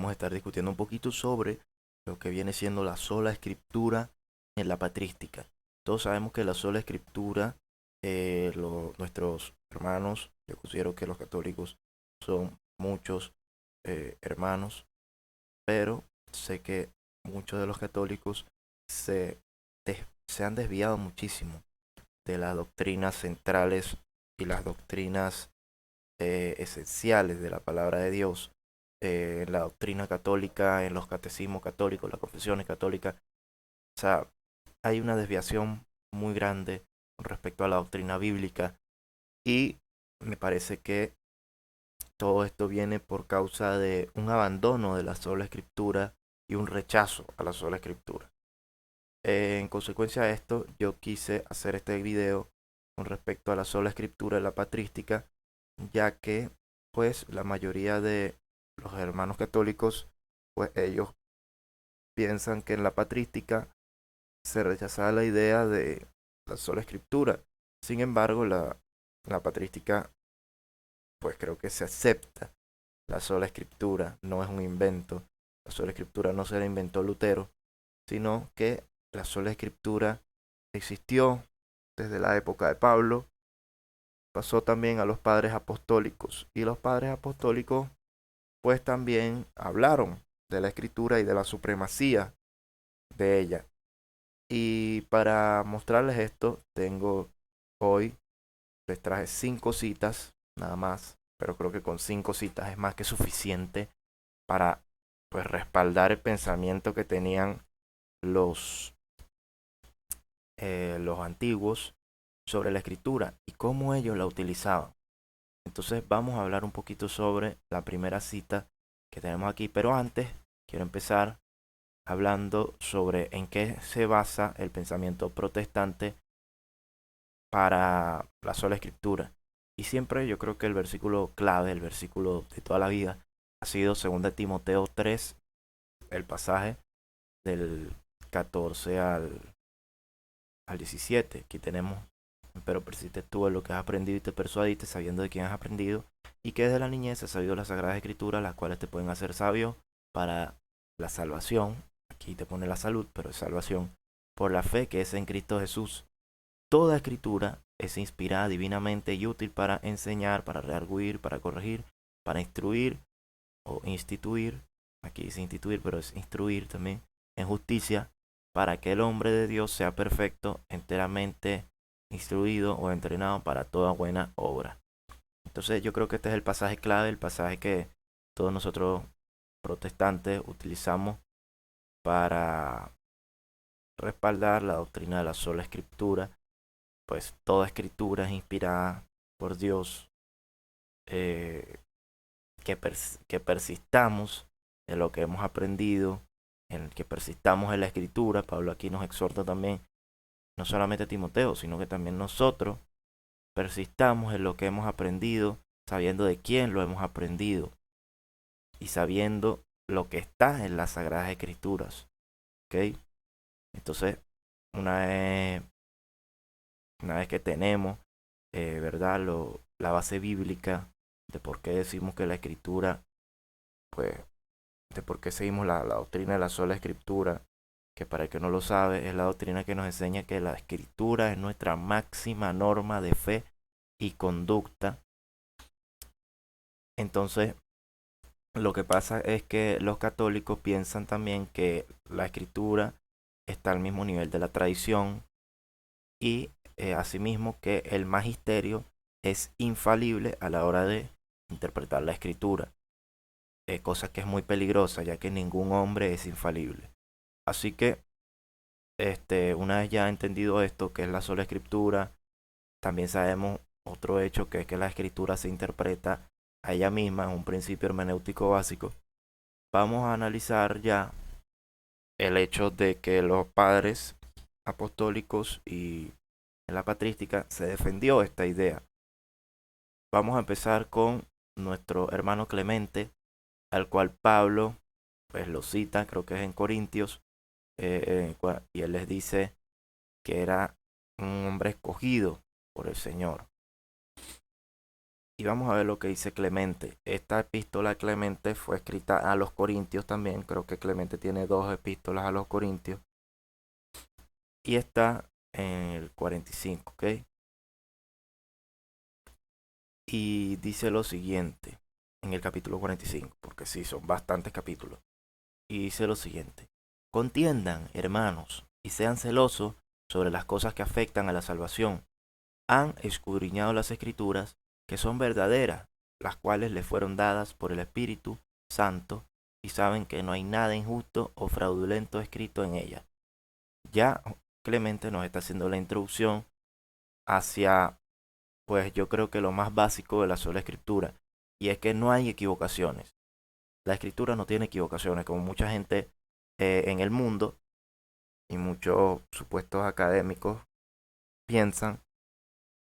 vamos a estar discutiendo un poquito sobre lo que viene siendo la sola escritura en la patrística. Todos sabemos que la sola escritura, nuestros hermanos, yo considero que los católicos son muchos hermanos, pero sé que muchos de los católicos se, se han desviado muchísimo de las doctrinas centrales y las doctrinas esenciales de la palabra de Dios, en la doctrina católica, en los catecismos católicos, las confesiones católicas. O sea, hay una desviación muy grande con respecto a la doctrina bíblica y me parece que todo esto viene por causa de un abandono de la sola escritura y un rechazo a la sola escritura. En consecuencia de esto, yo quise hacer este video con respecto a la sola escritura y la patrística, ya que pues la mayoría de los hermanos católicos, pues ellos piensan que en la patrística se rechazaba la idea de la sola escritura. Sin embargo, la patrística, pues creo que se acepta la sola escritura, no es un invento. La sola escritura no se la inventó Lutero, sino que la sola escritura existió desde la época de Pablo, pasó también a los padres apostólicos y los padres apostólicos pues también hablaron de la escritura y de la supremacía de ella. Y para mostrarles esto, hoy, les traje 5 citas, nada más, pero creo que con 5 citas es más que suficiente para pues respaldar el pensamiento que tenían los, los antiguos sobre la escritura y cómo ellos la utilizaban. Entonces vamos a hablar un poquito sobre la primera cita que tenemos aquí, pero antes quiero empezar hablando sobre en qué se basa el pensamiento protestante para la sola escritura. Y siempre yo creo que el versículo clave, el versículo de toda la vida, ha sido 2 Timoteo 3, el pasaje del 14 al 17. Aquí tenemos: pero persiste tú en lo que has aprendido y te persuadiste, sabiendo de quién has aprendido, y que desde la niñez has sabido las sagradas escrituras, las cuales te pueden hacer sabio para la salvación. Aquí te pone la salud, pero es salvación por la fe que es en Cristo Jesús. Toda escritura es inspirada divinamente y útil para enseñar, para redarguir, para corregir, para instruir o instituir. Aquí dice instituir, pero es instruir también en justicia, para que el hombre de Dios sea perfecto, enteramente instruido o entrenado para toda buena obra. Entonces yo creo que este es el pasaje clave, el pasaje que todos nosotros protestantes utilizamos para respaldar la doctrina de la sola escritura. Pues toda escritura es inspirada por Dios, eh, que persistamos en lo que hemos aprendido, en el que persistamos en la escritura. Pablo aquí nos exhorta también, no solamente a Timoteo, sino que también nosotros persistamos en lo que hemos aprendido, sabiendo de quién lo hemos aprendido y sabiendo lo que está en las Sagradas Escrituras. ¿Ok? Entonces, una vez, una vez que tenemos, ¿verdad? La base bíblica de por qué decimos que la escritura, pues, de por qué seguimos la doctrina de la sola escritura, que para el que no lo sabe, es la doctrina que nos enseña que la escritura es nuestra máxima norma de fe y conducta. Entonces, lo que pasa es que los católicos piensan también que la escritura está al mismo nivel de la tradición y asimismo que el magisterio es infalible a la hora de interpretar la escritura, cosa que es muy peligrosa ya que ningún hombre es infalible. Así que una vez ya entendido esto, que es la sola escritura, también sabemos otro hecho, que es que la escritura se interpreta a ella misma, en un principio hermenéutico básico. Vamos a analizar ya el hecho de que los padres apostólicos y en la patrística se defendió esta idea. Vamos a empezar con nuestro hermano Clemente, al cual Pablo pues lo cita, creo que es en Corintios, y él les dice que era un hombre escogido por el Señor. Y vamos a ver lo que dice Clemente. Esta epístola de Clemente fue escrita a los Corintios también. Creo que Clemente tiene dos epístolas a los Corintios. Y está en el 45, ¿ok? Y dice lo siguiente, en el capítulo 45, porque sí, son bastantes capítulos. Y dice lo siguiente: contiendan, hermanos, y sean celosos sobre las cosas que afectan a la salvación. Han escudriñado las escrituras, que son verdaderas, las cuales les fueron dadas por el Espíritu Santo, y saben que no hay nada injusto o fraudulento escrito en ellas. Ya Clemente nos está haciendo la introducción hacia, pues yo creo que lo más básico de la sola escritura, y es que no hay equivocaciones. La escritura no tiene equivocaciones, como mucha gente en el mundo y muchos supuestos académicos piensan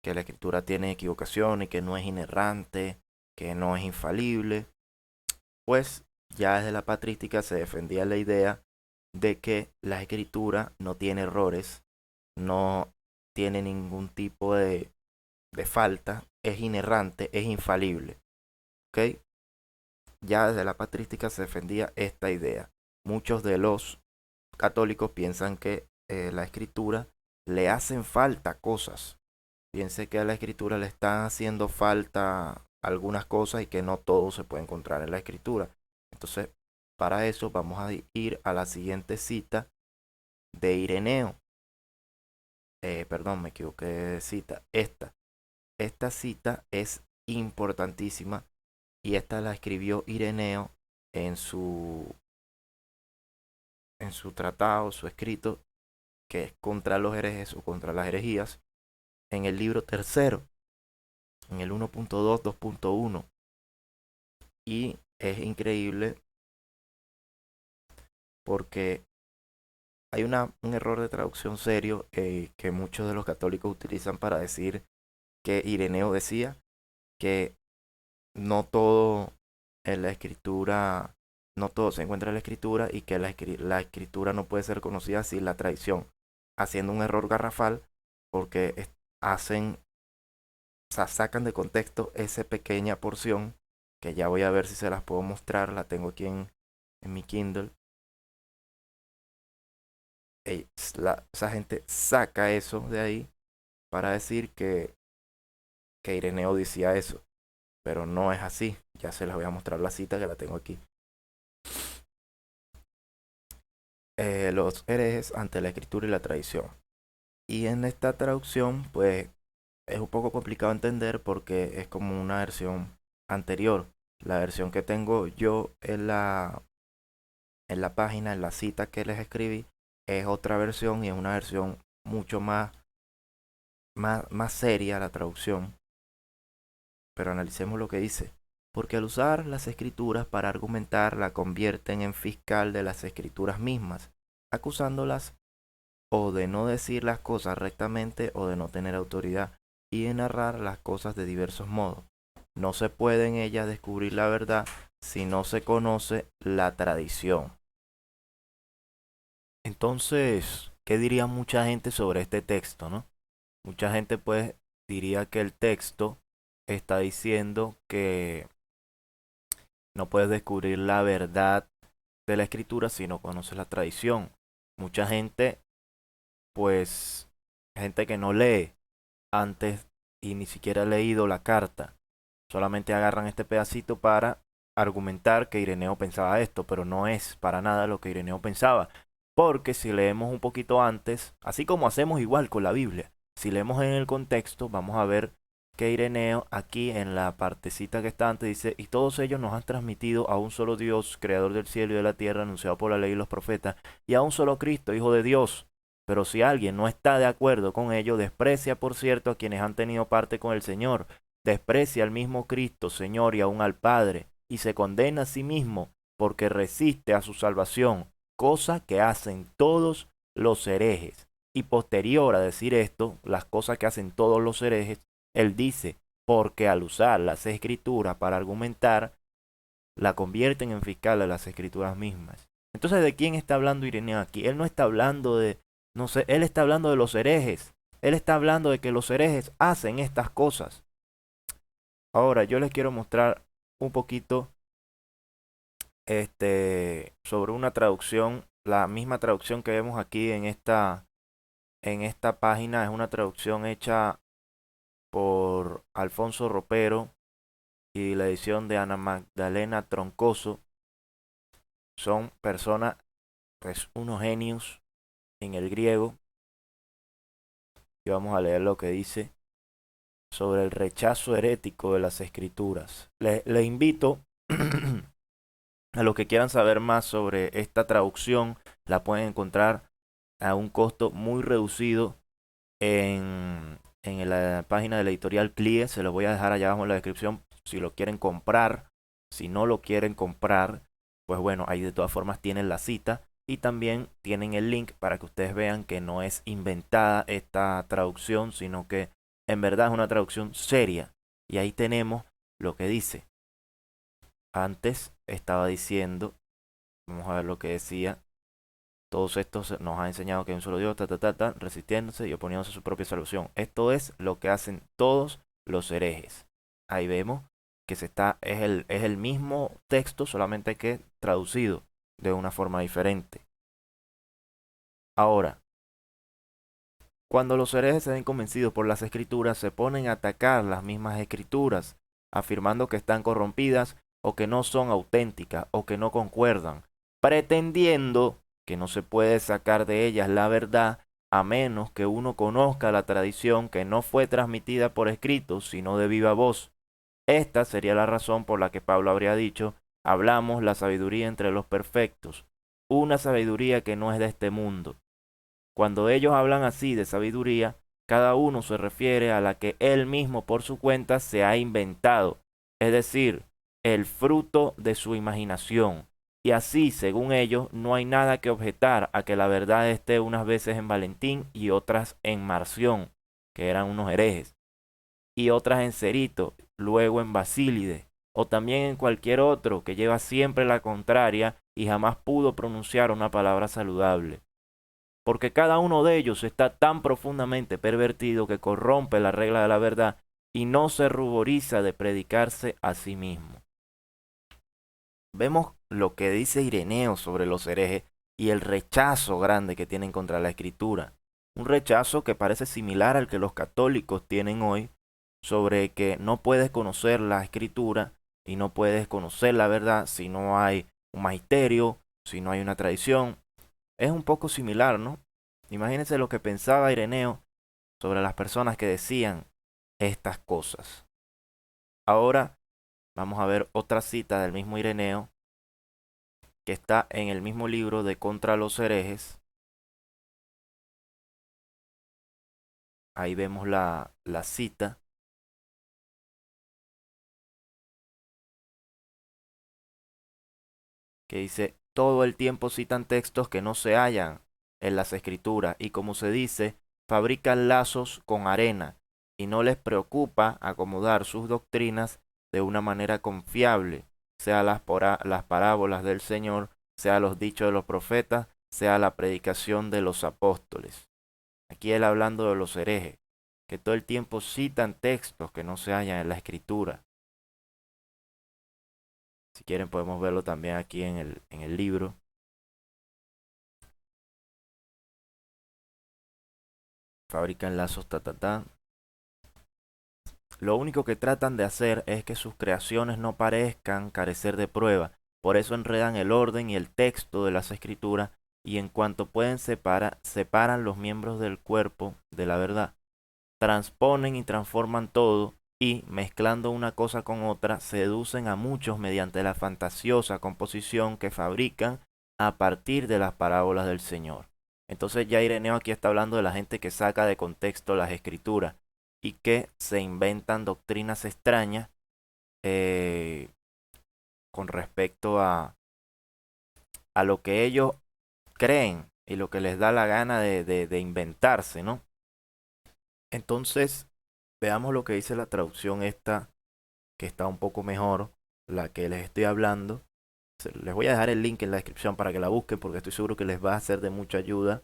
que la escritura tiene equivocaciones, que no es inerrante, que no es infalible. Pues ya desde la patrística se defendía la idea de que la escritura no tiene errores, no tiene ningún tipo de falta, es inerrante, es infalible. ¿Ok? Ya desde la patrística se defendía esta idea. Muchos de los católicos piensan que la escritura le hacen falta cosas. Piense que a la escritura le están haciendo falta algunas cosas y que no todo se puede encontrar en la escritura. Entonces, para eso vamos a ir a la siguiente cita de Ireneo. Perdón, me equivoqué de cita. Esta cita es importantísima y esta la escribió Ireneo en su tratado, su escrito, que es contra los herejes o contra las herejías, en el libro tercero, en el 1.2, 2.1. Y es increíble porque hay un error de traducción serio que muchos de los católicos utilizan para decir que Ireneo decía que no todo en la escritura, no todo se encuentra en la escritura y que la escritura no puede ser conocida sin la tradición, haciendo un error garrafal porque hacen, o sea, sacan de contexto esa pequeña porción que ya voy a ver si se las puedo mostrar, la tengo aquí en mi Kindle. Esa gente saca eso de ahí para decir que Ireneo decía eso, pero no es así. Ya se las voy a mostrar la cita que la tengo aquí. Los herejes ante la escritura y la tradición. Y en esta traducción, pues es un poco complicado entender porque es como una versión anterior. La versión que tengo yo en la página, en la cita que les escribí, es otra versión y es una versión mucho más seria la traducción. Pero analicemos lo que dice. Porque al usar las escrituras para argumentar, la convierten en fiscal de las escrituras mismas, acusándolas o de no decir las cosas rectamente o de no tener autoridad, y de narrar las cosas de diversos modos. No se puede en ellas descubrir la verdad si no se conoce la tradición. Entonces, ¿qué diría mucha gente sobre este texto, no? Mucha gente pues diría que el texto está diciendo que no puedes descubrir la verdad de la escritura si no conoces la tradición. Mucha gente, pues, gente que no lee antes y ni siquiera ha leído la carta, solamente agarran este pedacito para argumentar que Ireneo pensaba esto, pero no es para nada lo que Ireneo pensaba. Porque si leemos un poquito antes, así como hacemos igual con la Biblia, si leemos en el contexto, vamos a ver que Ireneo aquí en la partecita que está antes dice: y todos ellos nos han transmitido a un solo Dios, creador del cielo y de la tierra, anunciado por la ley y los profetas, y a un solo Cristo, Hijo de Dios. Pero si alguien no está de acuerdo con ello, desprecia, por cierto, a quienes han tenido parte con el Señor, desprecia al mismo Cristo, Señor, y aún al Padre, y se condena a sí mismo, porque resiste a su salvación, cosa que hacen todos los herejes. Y posterior a decir esto, las cosas que hacen todos los herejes, él dice: porque al usar las escrituras para argumentar, la convierten en fiscal de las escrituras mismas. Entonces, ¿de quién está hablando Ireneo aquí? Él no está hablando de, no sé, él está hablando de los herejes. Él está hablando de que los herejes hacen estas cosas. Ahora, yo les quiero mostrar un poquito sobre una traducción, la misma traducción que vemos aquí en esta página, es una traducción hecha por Alfonso Ropero y la edición de Ana Magdalena Troncoso. Son personas, pues, unos genios en el griego. Y vamos a leer lo que dice sobre el rechazo herético de las escrituras. Le invito a los que quieran saber más sobre esta traducción, la pueden encontrar a un costo muy reducido en la página de la editorial CLIE. Se los voy a dejar allá abajo en la descripción si lo quieren comprar. Si no lo quieren comprar, pues bueno, ahí de todas formas tienen la cita y también tienen el link para que ustedes vean que no es inventada esta traducción, sino que en verdad es una traducción seria. Y ahí tenemos lo que dice. Antes estaba diciendo, vamos a ver lo que decía. Todos estos nos ha enseñado que hay un solo Dios, resistiéndose y oponiéndose a su propia salvación. Esto es lo que hacen todos los herejes. Ahí vemos que es el mismo texto, solamente que traducido de una forma diferente. Ahora, cuando los herejes se ven convencidos por las escrituras, se ponen a atacar las mismas escrituras, afirmando que están corrompidas o que no son auténticas o que no concuerdan, pretendiendo que no se puede sacar de ellas la verdad a menos que uno conozca la tradición que no fue transmitida por escrito, sino de viva voz. Esta sería la razón por la que Pablo habría dicho, hablamos la sabiduría entre los perfectos, una sabiduría que no es de este mundo. Cuando ellos hablan así de sabiduría, cada uno se refiere a la que él mismo por su cuenta se ha inventado, es decir, el fruto de su imaginación. Y así, según ellos, no hay nada que objetar a que la verdad esté unas veces en Valentín y otras en Marción, que eran unos herejes, y otras en Cerito, luego en Basílide, o también en cualquier otro que lleva siempre la contraria y jamás pudo pronunciar una palabra saludable. Porque cada uno de ellos está tan profundamente pervertido que corrompe la regla de la verdad y no se ruboriza de predicarse a sí mismo. Vemos lo que dice Ireneo sobre los herejes y el rechazo grande que tienen contra la escritura. Un rechazo que parece similar al que los católicos tienen hoy sobre que no puedes conocer la escritura y no puedes conocer la verdad si no hay un magisterio, si no hay una tradición. Es un poco similar, ¿no? Imagínense lo que pensaba Ireneo sobre las personas que decían estas cosas. Ahora vamos a ver otra cita del mismo Ireneo que está en el mismo libro de Contra los herejes. Ahí vemos la cita. Que dice, todo el tiempo citan textos que no se hallan en las escrituras y como se dice, fabrican lazos con arena y no les preocupa acomodar sus doctrinas de una manera confiable, sea las parábolas del Señor, sea los dichos de los profetas, sea la predicación de los apóstoles. Aquí él hablando de los herejes, que todo el tiempo citan textos que no se hallan en la escritura. Si quieren podemos verlo también aquí en el libro. Fabrican lazos, Lo único que tratan de hacer es que sus creaciones no parezcan carecer de prueba. Por eso enredan el orden y el texto de las escrituras y en cuanto pueden separan los miembros del cuerpo de la verdad. Transponen y transforman todo y, mezclando una cosa con otra, seducen a muchos mediante la fantasiosa composición que fabrican a partir de las parábolas del Señor. Entonces ya Ireneo aquí está hablando de la gente que saca de contexto las escrituras y que se inventan doctrinas extrañas eh, con respecto a lo que ellos creen y lo que les da la gana de inventarse, ¿no? Entonces, veamos lo que dice la traducción esta, que está un poco mejor, la que les estoy hablando. Les voy a dejar el link en la descripción para que la busquen porque estoy seguro que les va a ser de mucha ayuda.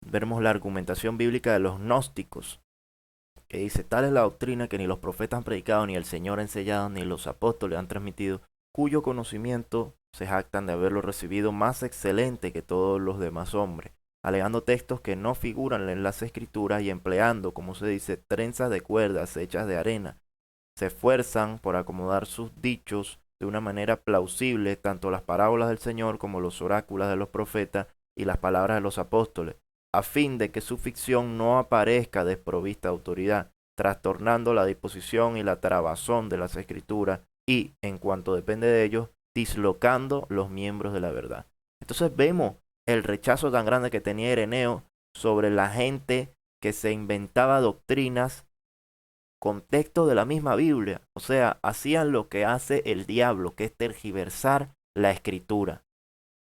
Veremos la argumentación bíblica de los gnósticos. que dice, tal es la doctrina que ni los profetas han predicado, ni el Señor ha enseñado, ni los apóstoles han transmitido, cuyo conocimiento se jactan de haberlo recibido más excelente que todos los demás hombres, alegando textos que no figuran en las escrituras y empleando, como se dice, trenzas de cuerdas hechas de arena. Se esfuerzan por acomodar sus dichos de una manera plausible tanto las parábolas del Señor como los oráculos de los profetas y las palabras de los apóstoles, a fin de que su ficción no aparezca desprovista de autoridad, trastornando la disposición y la trabazón de las escrituras y, en cuanto depende de ellos, dislocando los miembros de la verdad. Entonces vemos el rechazo tan grande que tenía Ireneo sobre la gente que se inventaba doctrinas con texto de la misma Biblia. O sea, hacían lo que hace el diablo, que es tergiversar la escritura.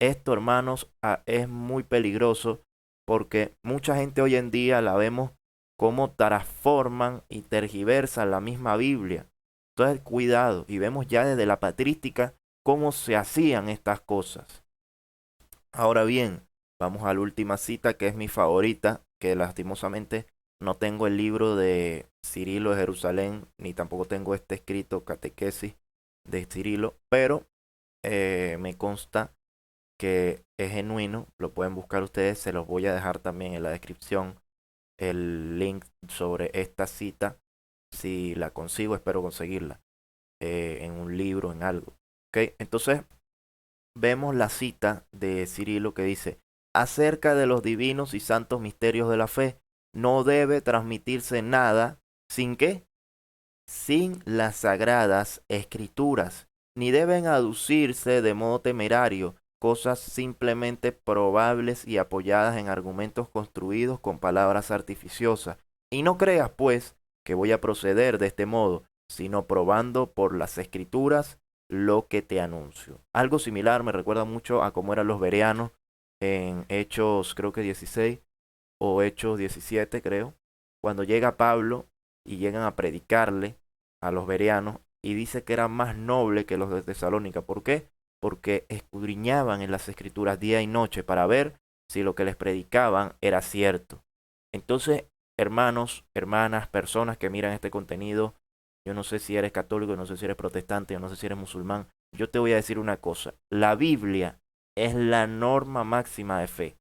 Esto, hermanos, es muy peligroso porque mucha gente hoy en día la vemos como transforman y tergiversan la misma Biblia. Entonces, cuidado, y vemos ya desde la patrística cómo se hacían estas cosas. Ahora bien, vamos a la última cita que es mi favorita, que lastimosamente no tengo el libro de Cirilo de Jerusalén, ni tampoco tengo este escrito catequesis de Cirilo, pero me consta que es genuino, lo pueden buscar ustedes, se los voy a dejar también en la descripción el link sobre esta cita, si la consigo, espero conseguirla, en un libro, en algo. ¿Ok? Entonces, vemos la cita de Cirilo que dice, acerca de los divinos y santos misterios de la fe, no debe transmitirse nada sin qué, sin las sagradas escrituras, ni deben aducirse de modo temerario cosas simplemente probables y apoyadas en argumentos construidos con palabras artificiosas. Y no creas, pues, que voy a proceder de este modo, sino probando por las escrituras lo que te anuncio. Algo similar me recuerda mucho a cómo eran los bereanos en Hechos, creo que 16 o Hechos 17, creo, cuando llega Pablo y llegan a predicarle a los bereanos y dice que era más noble que los de Tesalónica. ¿Por qué? Porque escudriñaban en las escrituras día y noche para ver si lo que les predicaban era cierto. Entonces, hermanos, hermanas, personas que miran este contenido, yo no sé si eres católico, yo no sé si eres protestante, yo no sé si eres musulmán, yo te voy a decir una cosa, la Biblia es la norma máxima de fe.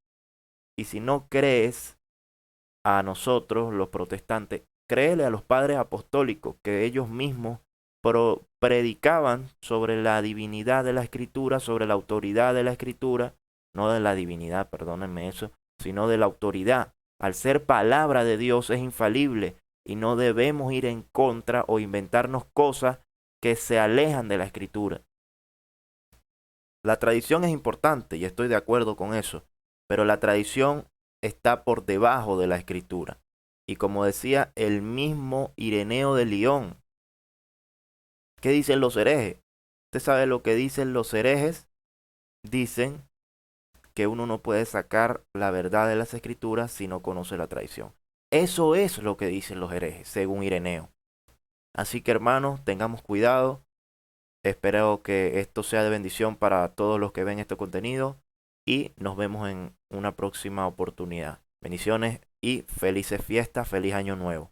Y si no crees a nosotros, los protestantes, créele a los padres apostólicos, que ellos mismos predicaban sobre la divinidad de la escritura, sobre la autoridad de la escritura, no de la divinidad, perdónenme eso, sino de la autoridad. Al ser palabra de Dios es infalible y no debemos ir en contra o inventarnos cosas que se alejan de la escritura. La tradición es importante y estoy de acuerdo con eso, pero la tradición está por debajo de la escritura. Y como decía el mismo Ireneo de Lyon, ¿qué dicen los herejes? ¿Usted sabe lo que dicen los herejes? Dicen que uno no puede sacar la verdad de las escrituras si no conoce la tradición. Eso es lo que dicen los herejes, según Ireneo. Así que hermanos, tengamos cuidado. Espero que esto sea de bendición para todos los que ven este contenido y nos vemos en una próxima oportunidad. Bendiciones y felices fiestas, feliz año nuevo.